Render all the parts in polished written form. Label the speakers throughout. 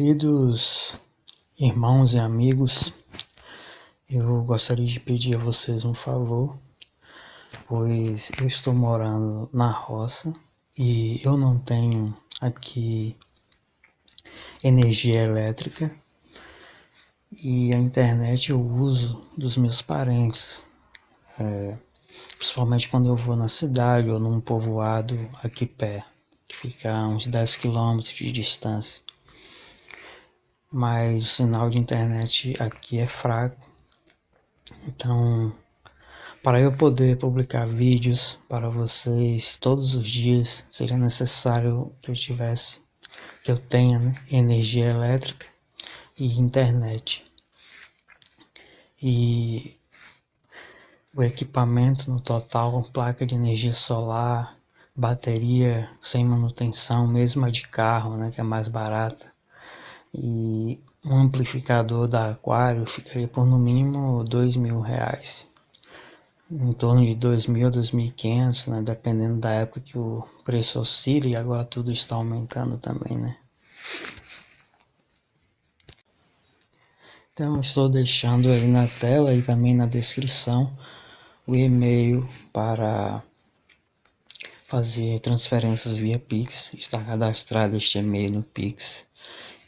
Speaker 1: Queridos irmãos e amigos, eu gostaria de pedir a vocês um favor, pois eu estou morando na roça e eu não tenho aqui energia elétrica e a internet eu uso dos meus parentes, principalmente quando eu vou na cidade ou num povoado aqui perto, que fica a uns 10 quilômetros de distância. Mas o sinal de internet aqui é fraco, então para eu poder publicar vídeos para vocês todos os dias, seria necessário que eu tenha, energia elétrica e internet. E o equipamento no total, placa de energia solar, bateria sem manutenção, mesmo a de carro, que é mais barata, e um amplificador da Aquário ficaria por no mínimo R$ 2.000, em torno de 2.000 a 2.500, dependendo da época que o preço oscila, e agora tudo está aumentando também, Então estou deixando aí na tela e também na descrição o e-mail para fazer transferências via Pix. Está cadastrado este e-mail no Pix.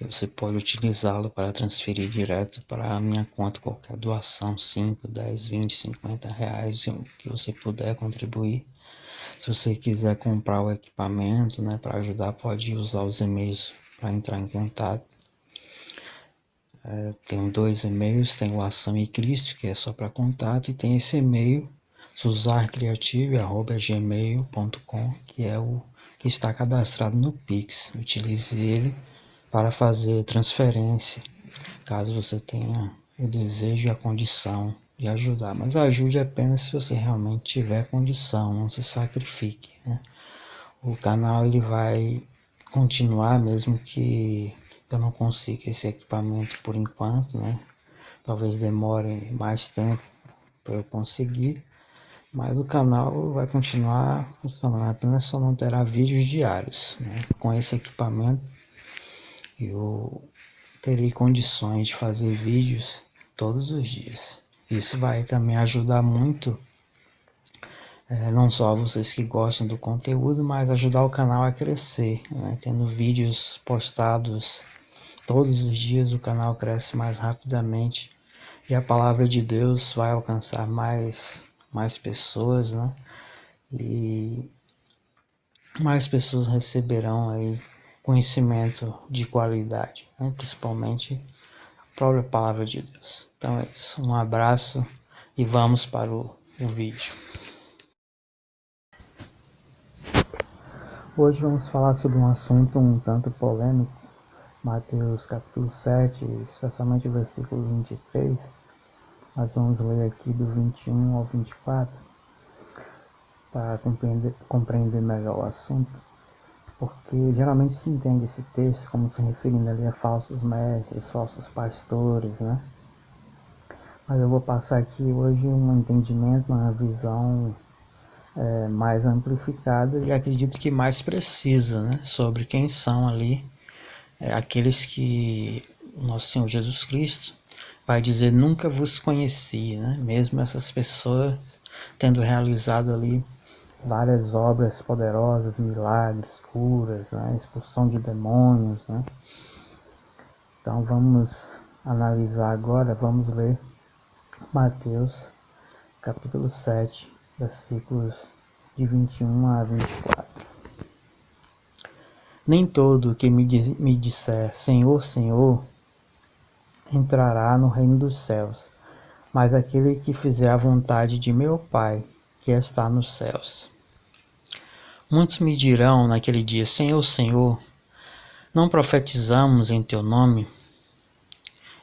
Speaker 1: E você pode utilizá-lo para transferir direto para a minha conta qualquer doação, 5, 10, 20, 50 reais, o que você puder contribuir. Se você quiser comprar o equipamento, para ajudar, pode usar os e-mails para entrar em contato. Tem 2 e-mails, tem o Ação e Cristo, que é só para contato, e tem esse e-mail, suzarcreative@gmail.com, que é o que está cadastrado no Pix. Utilize ele para fazer transferência, caso você tenha o desejo e a condição de ajudar. Mas ajude apenas se você realmente tiver condição, não se sacrifique. O canal ele vai continuar mesmo que eu não consiga esse equipamento por enquanto, Talvez demore mais tempo para eu conseguir, mas o canal vai continuar funcionando, apenas só não terá vídeos diários, Com esse equipamento eu terei condições de fazer vídeos todos os dias. Isso vai também ajudar muito, não só vocês que gostam do conteúdo, mas ajudar o canal a crescer, Tendo vídeos postados todos os dias, o canal cresce mais rapidamente e a palavra de Deus vai alcançar mais pessoas, E mais pessoas receberão aí conhecimento de qualidade, principalmente a própria palavra de Deus. Então é isso, um abraço e vamos para o vídeo. Hoje vamos falar sobre um assunto um tanto polêmico, Mateus capítulo 7, especialmente o versículo 23. Nós vamos ler aqui do 21 ao 24 para compreender melhor o assunto, porque geralmente se entende esse texto como se referindo ali a falsos mestres, falsos pastores, Mas eu vou passar aqui hoje um entendimento, uma visão mais amplificada e acredito que mais precisa, sobre quem são ali aqueles que o nosso Senhor Jesus Cristo vai dizer: nunca vos conheci, Mesmo essas pessoas tendo realizado ali várias obras poderosas, milagres, curas, expulsão de demônios, Então vamos analisar agora, vamos ler Mateus capítulo 7, versículos de 21 a 24. Nem todo que me disser Senhor, Senhor, entrará no reino dos céus, mas aquele que fizer a vontade de meu Pai, que está nos céus. Muitos me dirão naquele dia: Senhor, Senhor, não profetizamos em teu nome?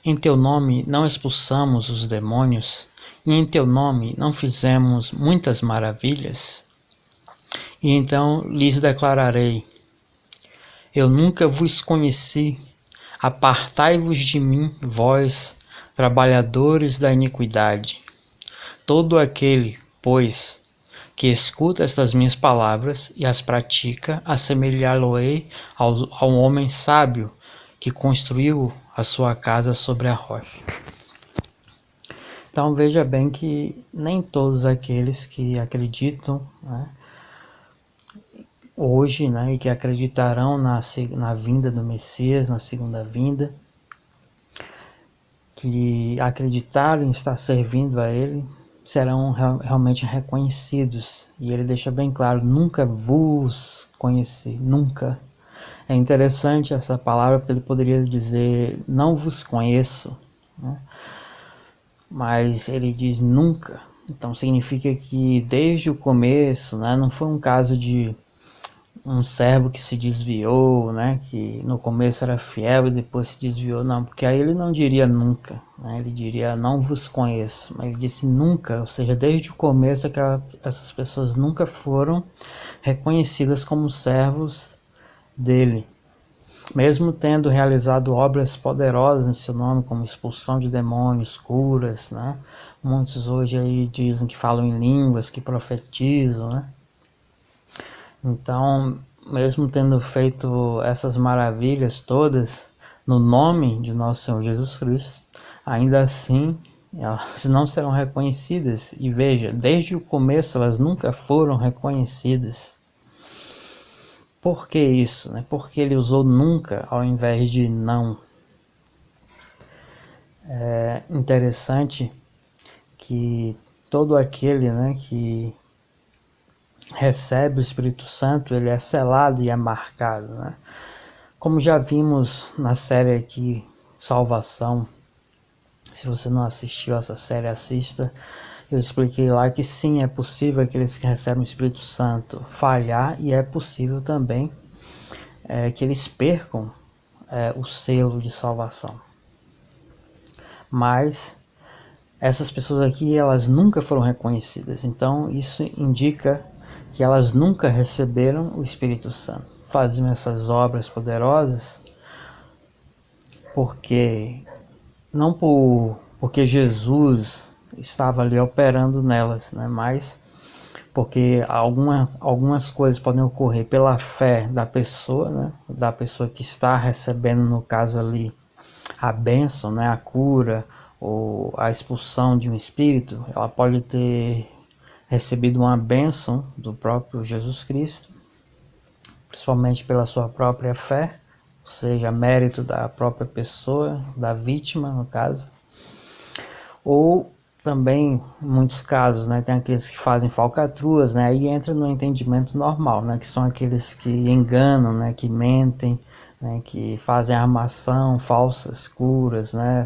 Speaker 1: Em teu nome não expulsamos os demônios? E em teu nome não fizemos muitas maravilhas? E então lhes declararei: eu nunca vos conheci. Apartai-vos de mim, vós, trabalhadores da iniquidade. Todo aquele, pois, que escuta estas minhas palavras e as pratica, assemelhá-lo-ei ao homem sábio que construiu a sua casa sobre a rocha. Então veja bem que nem todos aqueles que acreditam, né, hoje, né, e que acreditarão na vinda do Messias, na segunda vinda, que acreditarem estar servindo a Ele, serão realmente reconhecidos. E ele deixa bem claro, nunca vos conheci, nunca. É interessante essa palavra, porque ele poderia dizer, não vos conheço, né? Mas ele diz nunca. Então significa que desde o começo, né, não foi um caso de um servo que se desviou, né, que no começo era fiel e depois se desviou, não, porque aí ele não diria nunca, né, ele diria não vos conheço, mas ele disse nunca, ou seja, desde o começo essas pessoas nunca foram reconhecidas como servos dele. Mesmo tendo realizado obras poderosas em seu nome, como expulsão de demônios, curas, né? Muitos hoje aí dizem que falam em línguas, que profetizam, né? Então, mesmo tendo feito essas maravilhas todas no nome de nosso Senhor Jesus Cristo, ainda assim elas não serão reconhecidas. E veja, desde o começo elas nunca foram reconhecidas. Por que isso, né? Porque ele usou nunca ao invés de não. É interessante que todo aquele, né, que recebe o Espírito Santo, ele é selado e é marcado, né? Como já vimos na série aqui, Salvação, se você não assistiu essa série, assista. Eu expliquei lá que sim, é possível aqueles que recebem o Espírito Santo falhar, e é possível também que eles percam o selo de salvação. Mas essas pessoas aqui, elas nunca foram reconhecidas. Então isso indica que elas nunca receberam o Espírito Santo. Faziam essas obras poderosas não porque Jesus estava ali operando nelas, né? Mas porque algumas coisas podem ocorrer pela fé da pessoa, né? Da pessoa que está recebendo, no caso ali, a bênção, né? A cura ou a expulsão de um espírito. Ela pode ter recebido uma bênção do próprio Jesus Cristo, principalmente pela sua própria fé, ou seja, mérito da própria pessoa, da vítima no caso. Ou também, em muitos casos, né, tem aqueles que fazem falcatruas, né, aí entra no entendimento normal, né, que são aqueles que enganam, né, que mentem, né, que fazem armação, falsas curas, né,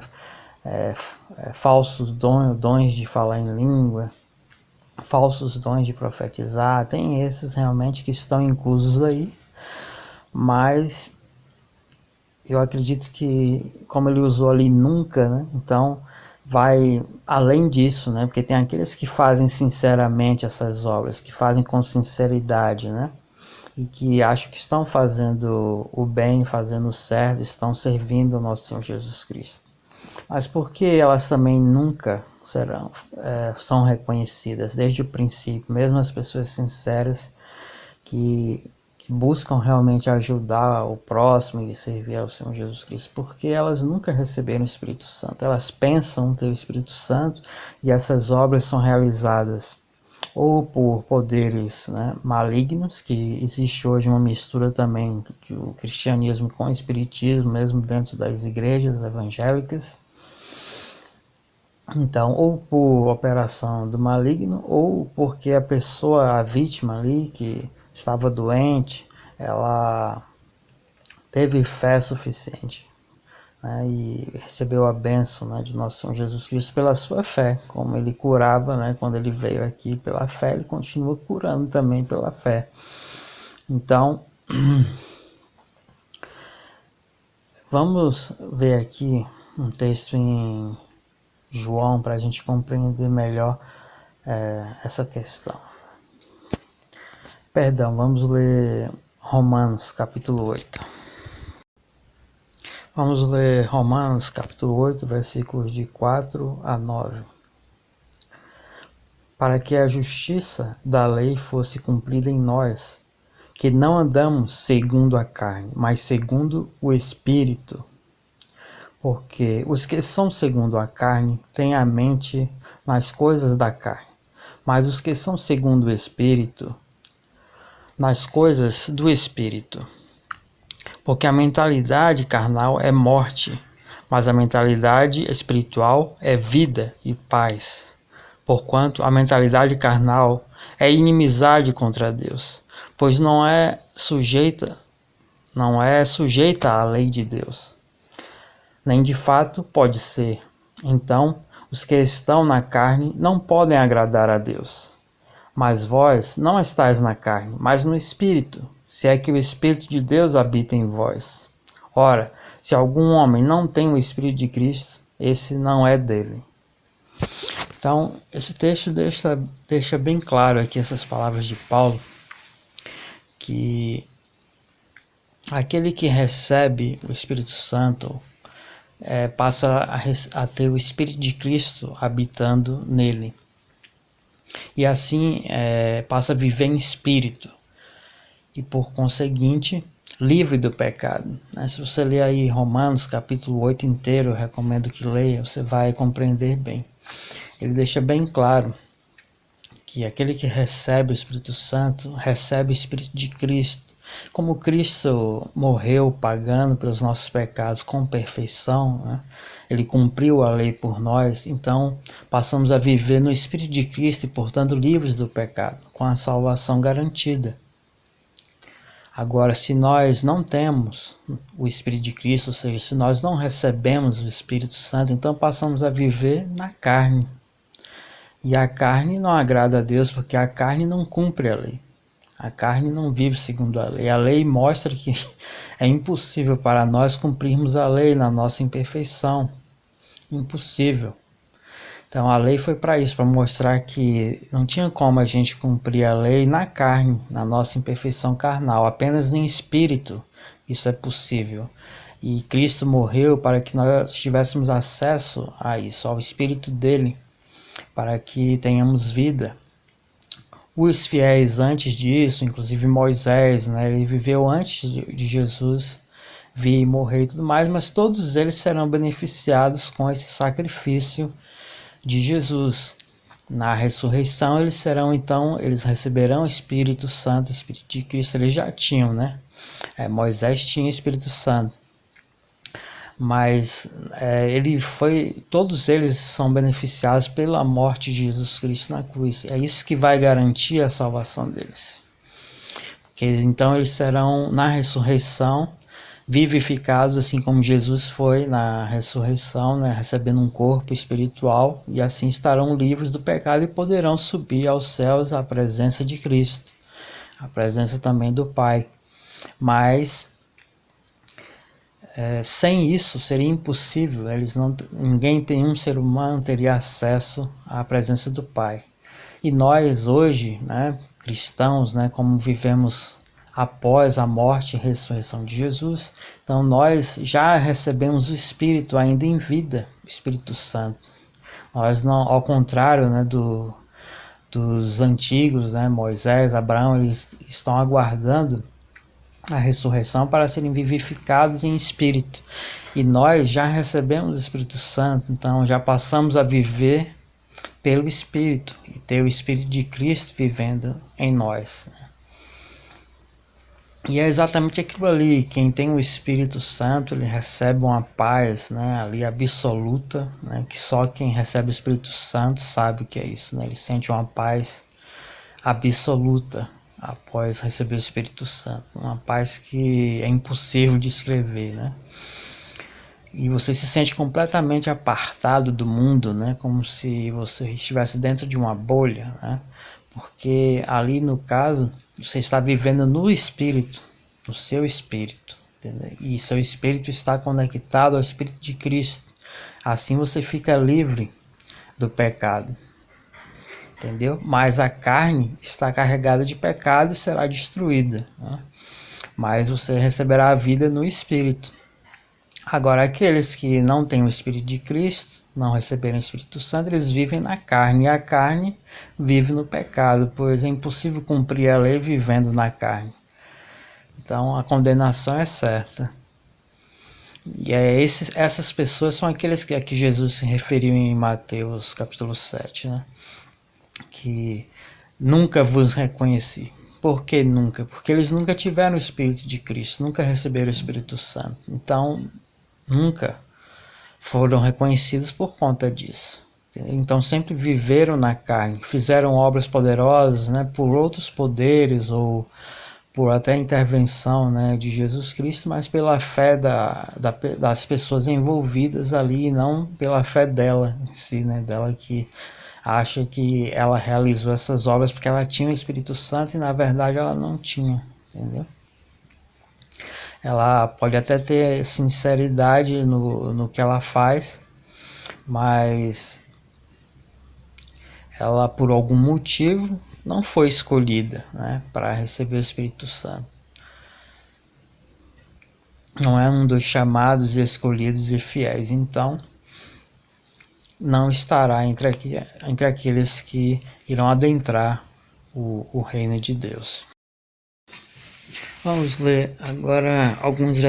Speaker 1: falsos dons de falar em língua, falsos dons de profetizar. Tem esses realmente que estão inclusos aí, mas eu acredito que, como ele usou ali nunca, né, então vai além disso, né? Porque tem aqueles que fazem sinceramente essas obras, que fazem com sinceridade, né? E que acham que estão fazendo o bem, fazendo o certo, estão servindo ao nosso Senhor Jesus Cristo. Mas por que elas também nunca são reconhecidas desde o princípio? Mesmo as pessoas sinceras que buscam realmente ajudar o próximo e servir ao Senhor Jesus Cristo, porque elas nunca receberam o Espírito Santo. Elas pensam ter o Espírito Santo e essas obras são realizadas ou por poderes, né, malignos, que existe hoje uma mistura também do cristianismo com o espiritismo, mesmo dentro das igrejas evangélicas. Então, ou por operação do maligno, ou porque a pessoa, a vítima ali, que estava doente, ela teve fé suficiente, né, e recebeu a bênção, né, de nosso Senhor Jesus Cristo pela sua fé, como ele curava, né, quando ele veio aqui pela fé, ele continua curando também pela fé. Então, vamos ver aqui um texto em João para a gente compreender melhor essa questão. Perdão, vamos ler Romanos capítulo 8. Vamos ler Romanos capítulo 8, versículos de 4 a 9. Para que a justiça da lei fosse cumprida em nós, que não andamos segundo a carne, mas segundo o Espírito. Porque os que são segundo a carne têm a mente nas coisas da carne, mas os que são segundo o Espírito, nas coisas do Espírito. Porque a mentalidade carnal é morte, mas a mentalidade espiritual é vida e paz. Porquanto a mentalidade carnal é inimizade contra Deus, pois não é sujeita à lei de Deus, nem de fato pode ser. Então, os que estão na carne não podem agradar a Deus. Mas vós não estáis na carne, mas no Espírito, se é que o Espírito de Deus habita em vós. Ora, se algum homem não tem o Espírito de Cristo, esse não é dele. Então, esse texto deixa bem claro aqui essas palavras de Paulo, que aquele que recebe o Espírito Santo passa a ter o Espírito de Cristo habitando nele. E assim passa a viver em espírito. E por conseguinte, livre do pecado. Se você ler aí Romanos capítulo 8 inteiro, eu recomendo que leia, você vai compreender bem. Ele deixa bem claro que aquele que recebe o Espírito Santo, recebe o Espírito de Cristo. Como Cristo morreu pagando pelos nossos pecados com perfeição, né? Ele cumpriu a lei por nós, então passamos a viver no Espírito de Cristo e, portanto, livres do pecado, com a salvação garantida. Agora, se nós não temos o Espírito de Cristo, ou seja, se nós não recebemos o Espírito Santo, então passamos a viver na carne. E a carne não agrada a Deus, porque a carne não cumpre a lei. A carne não vive segundo a lei. A lei mostra que é impossível para nós cumprirmos a lei na nossa imperfeição. Impossível. Então a lei foi para isso, para mostrar que não tinha como a gente cumprir a lei na carne, na nossa imperfeição carnal. Apenas em espírito isso é possível. E Cristo morreu para que nós tivéssemos acesso a isso, ao Espírito dele, para que tenhamos vida. Os fiéis antes disso, inclusive Moisés, ele viveu antes de Jesus vir e morrer e tudo mais, mas todos eles serão beneficiados com esse sacrifício de Jesus. Na ressurreição eles receberão o Espírito Santo, o Espírito de Cristo, eles já tinham, Moisés tinha o Espírito Santo. Mas todos eles são beneficiados pela morte de Jesus Cristo na cruz. É isso que vai garantir a salvação deles. Porque então eles serão na ressurreição vivificados, assim como Jesus foi na ressurreição, recebendo um corpo espiritual, e assim estarão livres do pecado e poderão subir aos céus à presença de Cristo, a presença também do Pai. Mas sem isso seria impossível, nenhum ser humano teria acesso à presença do Pai. E nós hoje, cristãos, como vivemos após a morte e ressurreição de Jesus, então nós já recebemos o Espírito ainda em vida, o Espírito Santo. Nós não, ao contrário dos antigos, Moisés, Abraão, eles estão aguardando a ressurreição para serem vivificados em espírito. E nós já recebemos o Espírito Santo, então já passamos a viver pelo Espírito e ter o Espírito de Cristo vivendo em nós. E é exatamente aquilo ali, quem tem o Espírito Santo, ele recebe uma paz ali absoluta, que só quem recebe o Espírito Santo sabe o que é isso, ele sente uma paz absoluta após receber o Espírito Santo, uma paz que é impossível de descrever, E você se sente completamente apartado do mundo, como se você estivesse dentro de uma bolha, porque ali no caso você está vivendo no Espírito, no seu Espírito, entendeu? E seu Espírito está conectado ao Espírito de Cristo, assim você fica livre do pecado. Entendeu? Mas a carne está carregada de pecado e será destruída. Mas você receberá a vida no Espírito. Agora, aqueles que não têm o Espírito de Cristo, não receberam o Espírito Santo, eles vivem na carne. E a carne vive no pecado, pois é impossível cumprir a lei vivendo na carne. Então a condenação é certa. E essas pessoas são aqueles que aqui Jesus se referiu em Mateus capítulo 7, né? Que nunca vos reconheci. Por que nunca? Porque eles nunca tiveram o Espírito de Cristo, nunca receberam o Espírito Santo. Então, nunca foram reconhecidos por conta disso. Então sempre viveram na carne, fizeram obras poderosas, né, por outros poderes ou por até intervenção, né, de Jesus Cristo, mas pela fé das pessoas envolvidas ali, não pela fé dela em si, né, dela que acha que ela realizou essas obras porque ela tinha o Espírito Santo e na verdade ela não tinha, entendeu? Ela pode até ter sinceridade no que ela faz, mas ela por algum motivo não foi escolhida, né, para receber o Espírito Santo. Não é um dos chamados, escolhidos e fiéis, então não estará entre aqueles que irão adentrar o reino de Deus. Vamos ler agora alguns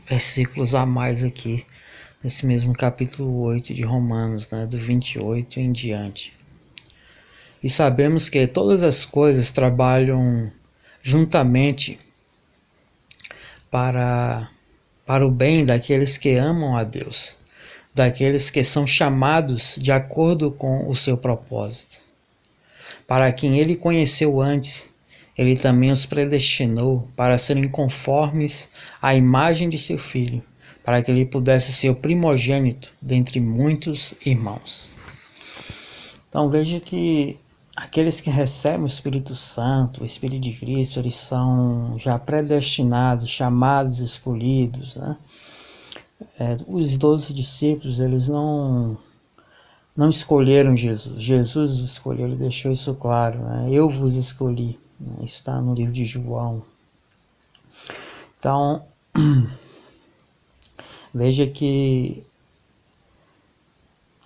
Speaker 1: versículos a mais aqui, nesse mesmo capítulo 8 de Romanos, né, do 28 em diante. E sabemos que todas as coisas trabalham juntamente para o bem daqueles que amam a Deus, daqueles que são chamados de acordo com o seu propósito. Para quem ele conheceu antes, ele também os predestinou para serem conformes à imagem de seu Filho, para que ele pudesse ser o primogênito dentre muitos irmãos. Então veja que aqueles que recebem o Espírito Santo, o Espírito de Cristo, eles são já predestinados, chamados, escolhidos, né? Os 12 discípulos, eles não escolheram Jesus. Jesus os escolheu, ele deixou isso claro, né? Eu vos escolhi. Isso está no livro de João. Então, veja que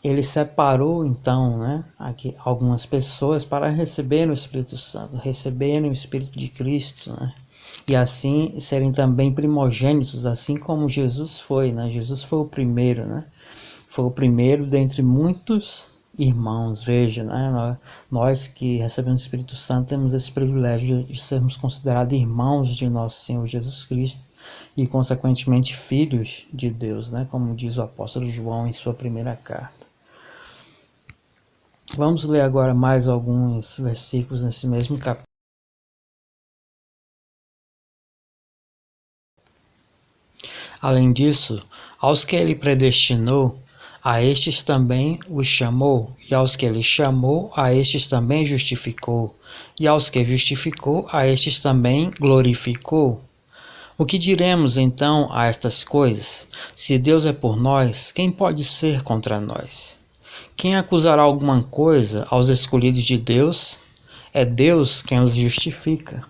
Speaker 1: ele separou, então, né, aqui, algumas pessoas para receberem o Espírito Santo, receberem o Espírito de Cristo, né? E assim serem também primogênitos, assim como Jesus foi, né? Jesus foi o primeiro, né? Foi o primeiro dentre muitos irmãos. Veja, né? Nós que recebemos o Espírito Santo temos esse privilégio de sermos considerados irmãos de nosso Senhor Jesus Cristo e, consequentemente, filhos de Deus, né? Como diz o apóstolo João em sua primeira carta. Vamos ler agora mais alguns versículos nesse mesmo capítulo. Além disso, aos que ele predestinou, a estes também os chamou, e aos que ele chamou, a estes também justificou, e aos que justificou, a estes também glorificou. O que diremos então a estas coisas? Se Deus é por nós, quem pode ser contra nós? Quem acusará alguma coisa aos escolhidos de Deus? É Deus quem os justifica.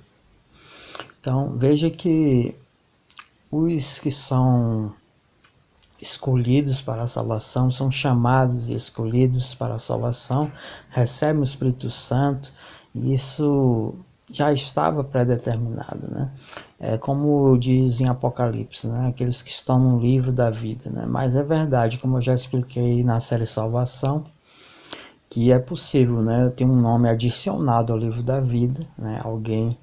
Speaker 1: Então, veja que os que são escolhidos para a salvação, são chamados e escolhidos para a salvação, recebem o Espírito Santo, e isso já estava predeterminado, né? É como diz em Apocalipse, né? Aqueles que estão no livro da vida, né? Mas é verdade, como eu já expliquei na série Salvação, que é possível, né? Ter um nome adicionado ao livro da vida, né? Alguém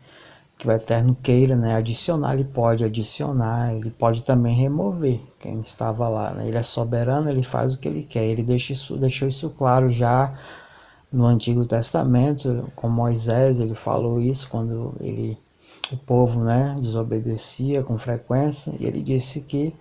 Speaker 1: que o Eterno queira, né, adicionar, ele pode adicionar, ele pode também remover quem estava lá, né? Ele é soberano, ele faz o que ele quer, ele deixou isso claro já no Antigo Testamento, com Moisés, ele falou isso quando o povo, né, desobedecia com frequência, e ele disse que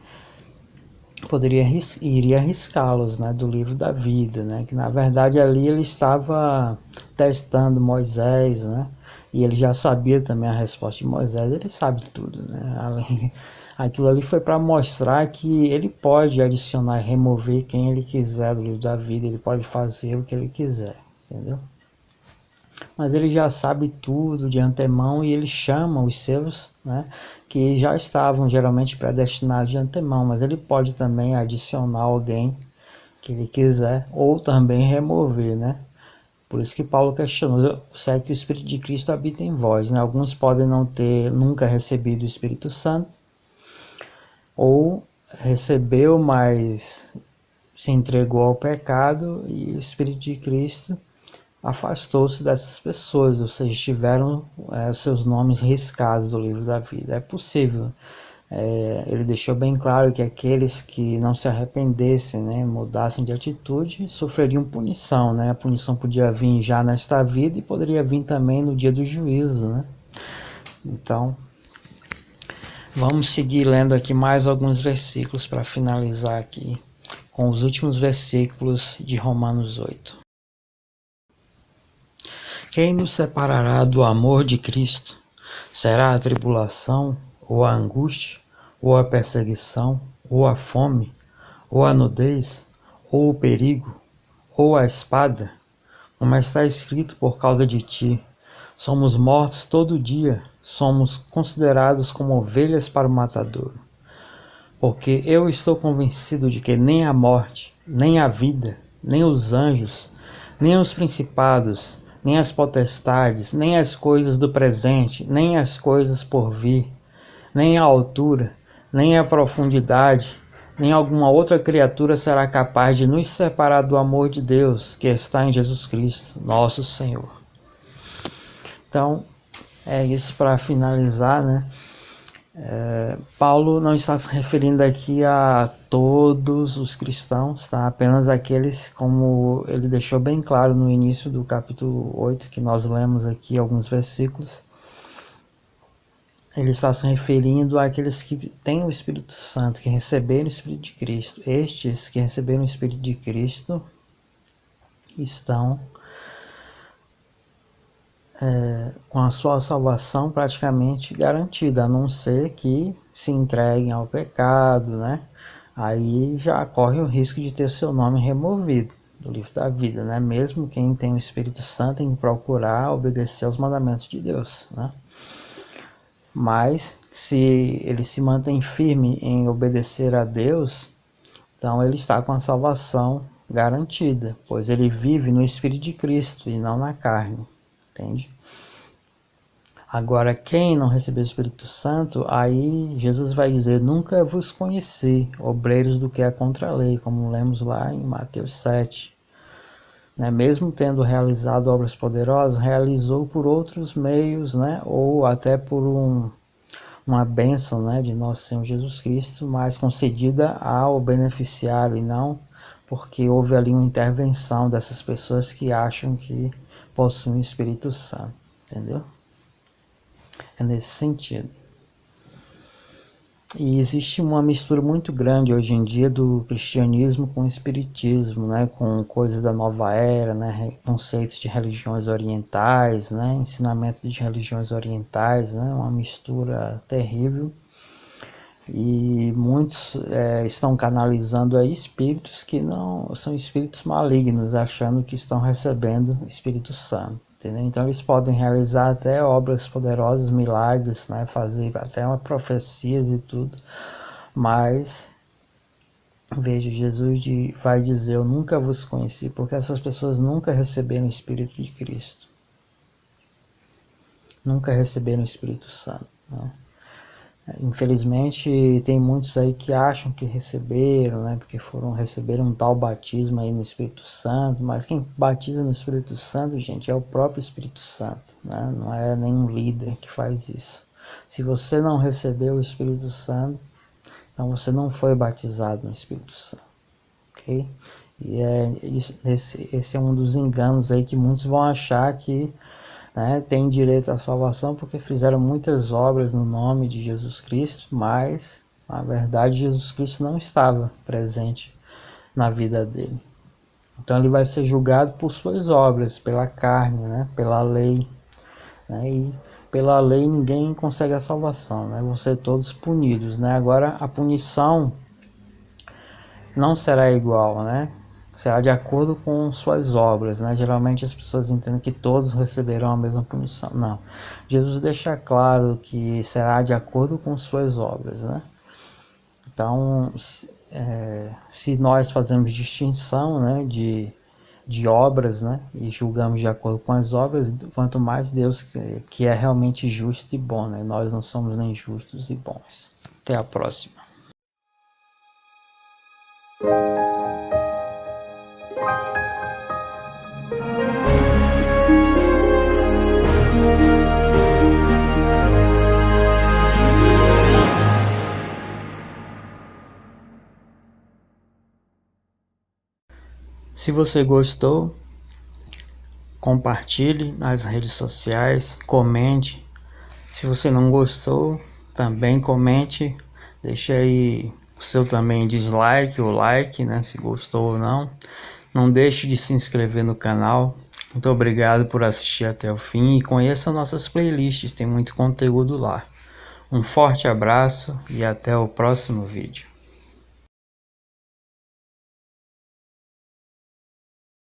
Speaker 1: iria arriscá-los, né, do livro da vida, né, que na verdade ali ele estava testando Moisés, né, e ele já sabia também a resposta de Moisés, ele sabe tudo, né? Aquilo ali foi para mostrar que ele pode adicionar e remover quem ele quiser do livro da vida, ele pode fazer o que ele quiser, entendeu? Mas ele já sabe tudo de antemão e ele chama os seus, né, que já estavam geralmente predestinados de antemão, mas ele pode também adicionar alguém que ele quiser ou também remover, né? Por isso que Paulo questionou se é que o Espírito de Cristo habita em vós, né? Alguns podem não ter nunca recebido o Espírito Santo, ou recebeu, mas se entregou ao pecado, e o Espírito de Cristo afastou-se dessas pessoas, ou seja, tiveram seus nomes riscados do livro da vida. É possível. Ele deixou bem claro que aqueles que não se arrependessem, né, mudassem de atitude, sofreriam punição, né? A punição podia vir já nesta vida e poderia vir também no dia do juízo, né? Então, vamos seguir lendo aqui mais alguns versículos para finalizar aqui com os últimos versículos de Romanos 8. Quem nos separará do amor de Cristo? Será a tribulação, ou a angústia, ou a perseguição, ou a fome, ou a nudez, ou o perigo, ou a espada? Como está escrito, por causa de ti, somos mortos todo dia, somos considerados como ovelhas para o matadouro. Porque eu estou convencido de que nem a morte, nem a vida, nem os anjos, nem os principados, nem as potestades, nem as coisas do presente, nem as coisas por vir, nem a altura, nem a profundidade, nem alguma outra criatura será capaz de nos separar do amor de Deus que está em Jesus Cristo, nosso Senhor. Então, é isso para finalizar, né? Paulo não está se referindo aqui a todos os cristãos, tá? Apenas aqueles, como ele deixou bem claro no início do capítulo 8, que nós lemos aqui alguns versículos. Ele está se referindo àqueles que têm o Espírito Santo, que receberam o Espírito de Cristo. Estes que receberam o Espírito de Cristo estão com a sua salvação praticamente garantida, a não ser que se entreguem ao pecado, né? Aí já corre o risco de ter o seu nome removido do livro da vida, né? Mesmo quem tem o Espírito Santo tem que procurar obedecer aos mandamentos de Deus, né? Mas se ele se mantém firme em obedecer a Deus, então ele está com a salvação garantida, pois ele vive no Espírito de Cristo e não na carne, entende? Agora, quem não recebeu o Espírito Santo, aí Jesus vai dizer: nunca vos conheci, obreiros do que é contra a lei, como lemos lá em Mateus 7. Né? Mesmo tendo realizado obras poderosas, realizou por outros meios, né? Ou até por uma bênção, né, de nosso Senhor Jesus Cristo, mas concedida ao beneficiário, e não porque houve ali uma intervenção dessas pessoas que acham que possuem o Espírito Santo, entendeu? É nesse sentido. E existe uma mistura muito grande hoje em dia do cristianismo com o espiritismo, né, com coisas da nova era, né, conceitos de religiões orientais, né, ensinamentos de religiões orientais, né, uma mistura terrível. E muitos estão canalizando aí espíritos que não são espíritos malignos, achando que estão recebendo o Espírito Santo. Entendeu? Então eles podem realizar até obras poderosas, milagres, né? Fazer até uma profecias e tudo, mas veja, Jesus vai dizer: eu nunca vos conheci, porque essas pessoas nunca receberam o Espírito de Cristo, nunca receberam o Espírito Santo, né? Infelizmente tem muitos aí que acham que receberam, né, porque receberam um tal batismo aí no Espírito Santo, mas quem batiza no Espírito Santo, gente, é o próprio Espírito Santo, né? Não é nenhum líder que faz isso. Se você não recebeu o Espírito Santo, então você não foi batizado no Espírito Santo, ok? E esse é um dos enganos aí que muitos vão achar que, né, tem direito à salvação porque fizeram muitas obras no nome de Jesus Cristo, mas na verdade Jesus Cristo não estava presente na vida dele. Então ele vai ser julgado por suas obras, pela carne, né, pela lei, né, e pela lei ninguém consegue a salvação, né, vão ser todos punidos, né. Agora a punição não será igual, né? Será de acordo com suas obras, né? Geralmente as pessoas entendem que todos receberão a mesma punição. Não. Jesus deixa claro que será de acordo com suas obras, né? Então, se nós fazemos distinção, né, de de obras, né? E julgamos de acordo com as obras, quanto mais Deus que é realmente justo e bom, né? Nós não somos nem justos e bons. Até a próxima. Se você gostou, compartilhe nas redes sociais, comente. Se você não gostou, também comente. Deixa aí o seu também dislike ou like, né? Se gostou ou não. Não deixe de se inscrever no canal. Muito obrigado por assistir até o fim e conheça nossas playlists, tem muito conteúdo lá. Um forte abraço e até o próximo vídeo.